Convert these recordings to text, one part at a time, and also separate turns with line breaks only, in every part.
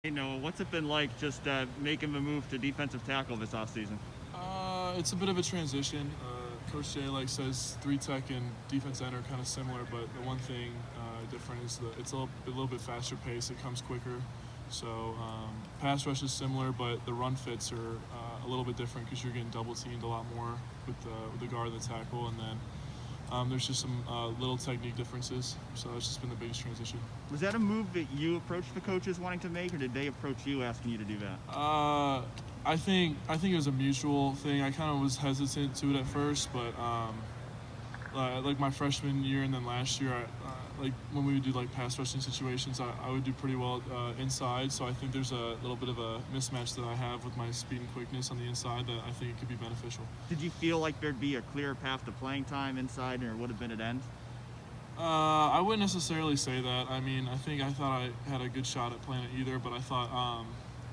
Hey Noah, what's it been like just making the move to defensive tackle this offseason?
It's a bit of a transition. Coach Jay says three tech and defense end are kind of similar, but the one thing different is it's a little bit faster pace. It comes quicker. So pass rush is similar, but the run fits are a little bit different because you're getting double teamed a lot more with the guard and the tackle, and then there's just some little technique differences. So that's just been the biggest transition.
Was that a move that you approached the coaches wanting to make, or did they approach you asking you to do that?
I think it was a mutual thing. I kind of was hesitant to it at first, but like my freshman year and then last year, like when we would do like pass rushing situations, I would do pretty well inside. So I think there's a little bit of a mismatch that I have with my speed and quickness on the inside that I think it could be beneficial.
Did you feel like there'd be a clear path to playing time inside, or would have been at end?
I wouldn't necessarily say that. I mean, I thought I had a good shot at playing it either, but I thought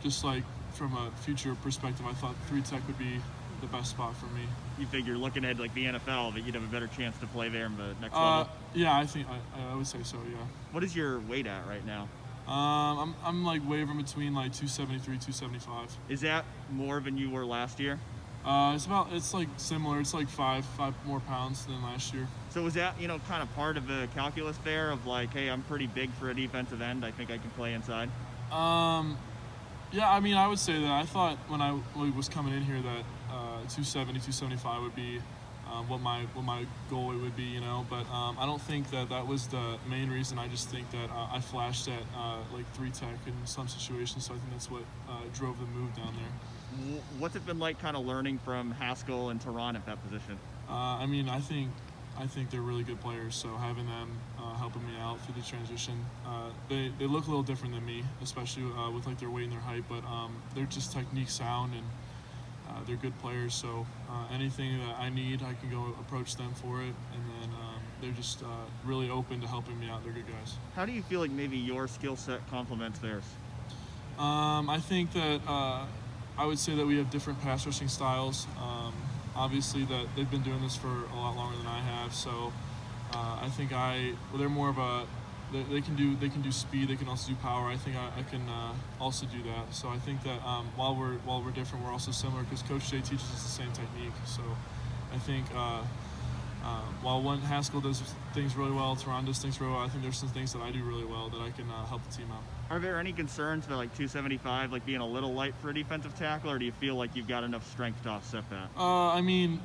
just like from a future perspective, I thought three tech would be the best spot for me.
You figure looking at like the NFL that you'd have a better chance to play there in the next level?
Yeah, I think I would say so. Yeah.
What is your weight at right now?
I'm like wavering between like 273, 275.
Is that more than you were last year?
It's like similar. It's like five more pounds than last year.
So was that, kind of part of the calculus there of like, hey, I'm pretty big for a defensive end. I think I can play inside.
Yeah, I mean, I would say that I thought when I was coming in here that 270, 275 would be what my goal would be, But I don't think that was the main reason. I just think that I flashed at like three tech in some situations, so I think that's what drove the move down there.
What's it been like kind of learning from Haskell and Tehran at that position?
I mean, I think they're really good players, so having them helping me out through the transition, they look a little different than me, especially with like their weight and their height, but they're just technique sound and they're good players. So anything that I need, I can go approach them for it, and then they're just really open to helping me out. They're good guys.
How do you feel like maybe your skill set complements theirs?
I think that I would say that we have different pass rushing styles. Obviously, that they've been doing this for a lot longer than I have, so I think they're more of a they can do speed. They can also do power. I think I can also do that. So I think that while we're different, we're also similar because Coach Jay teaches us the same technique. So I think while one Haskell does things really well, Tehran does things really well, I think there's some things that I do really well that I can help the team out.
Are there any concerns about like 275, like being a little light for a defensive tackle, or do you feel like you've got enough strength to offset that?
I mean,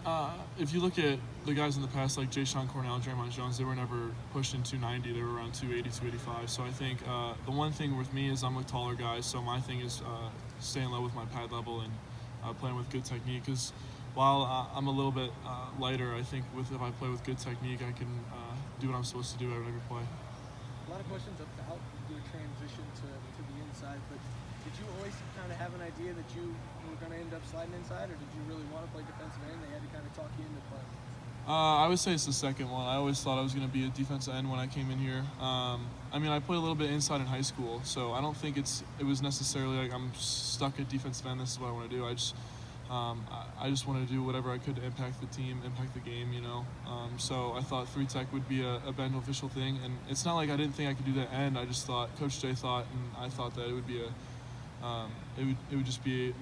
if you look at the guys in the past, like Jayshon Cornell, Draymond Jones, they were never pushing 290. They were around 280, 285. So I think the one thing with me is I'm a taller guy, so my thing is staying low with my pad level and playing with good technique. Because while I'm a little bit lighter, I think if I play with good technique, I can do what I'm supposed to do every play.
A lot of questions about your transition to the inside, but did you always kind of have an idea that you were going to end up sliding inside, or did you really want to play defensive end? They had to kind of talk you into playing.
I would say it's the second one. I always thought I was going to be a defensive end when I came in here. I mean, I played a little bit inside in high school, so I don't think it was necessarily like I'm stuck at defensive end. This is what I want to do. I just want to do whatever I could to impact the team, impact the game, So I thought three tech would be a beneficial thing, and it's not like I didn't think I could do that end. I just thought Coach Jay thought, and I thought that it would be it would just be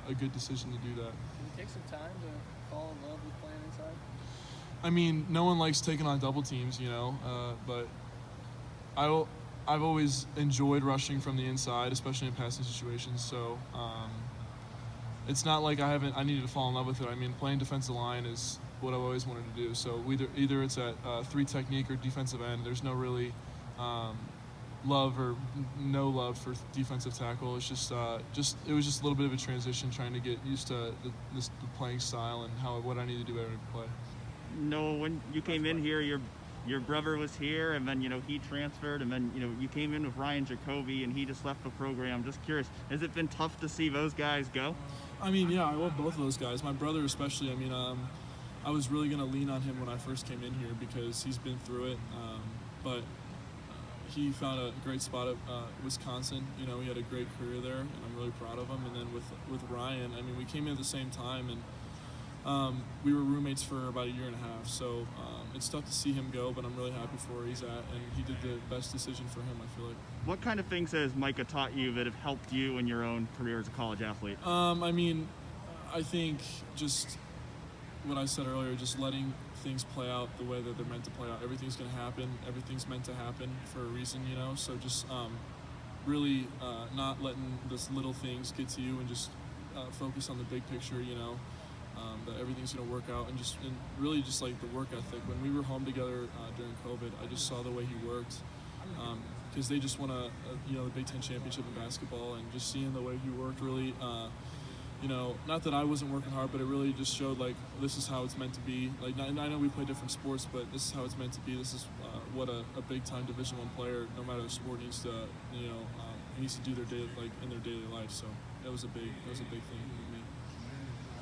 a good decision to do that.
Did it take some time to fall in love with playing inside?
I mean, no one likes taking on double teams, but I've always enjoyed rushing from the inside, especially in passing situations. So it's not like I needed to fall in love with it. I mean, playing defensive line is what I've always wanted to do. So either it's at three technique or defensive end. There's no really love or no love for defensive tackle. It's just it was just a little bit of a transition, trying to get used to the playing style and what I need to do every play.
No, when you came in here, your brother was here, and then he transferred, and then you came in with Ryan Jacoby, and he just left the program. Just curious, has it been tough to see those guys go?
I mean, yeah, I love both of those guys. My brother especially. I mean, I was really going to lean on him when I first came in here because he's been through it, but he found a great spot at Wisconsin. He had a great career there, and I'm really proud of him. And then with Ryan, I mean, we came in at the same time, and we were roommates for about a year and a half. So it's tough to see him go, but I'm really happy for where he's at, and he did the best decision for him, I feel like.
What kind of things has Micah taught you that have helped you in your own career as a college athlete?
I mean, I think just what I said earlier, just letting things play out the way that they're meant to play out. Everything's going to happen. Everything's meant to happen for a reason, you know? So just really not letting those little things get to you and just focus on the big picture, you know? That everything's going to work out, and really just like the work ethic. When we were home together during COVID, I just saw the way he worked, because they just won the Big Ten championship in basketball, and just seeing the way he worked really, not that I wasn't working hard, but it really just showed like this is how it's meant to be. Like, and I know we play different sports, but this is how it's meant to be. This is what a big time Division I player, no matter the sport, needs to needs to do in their daily life. So that was a big thing.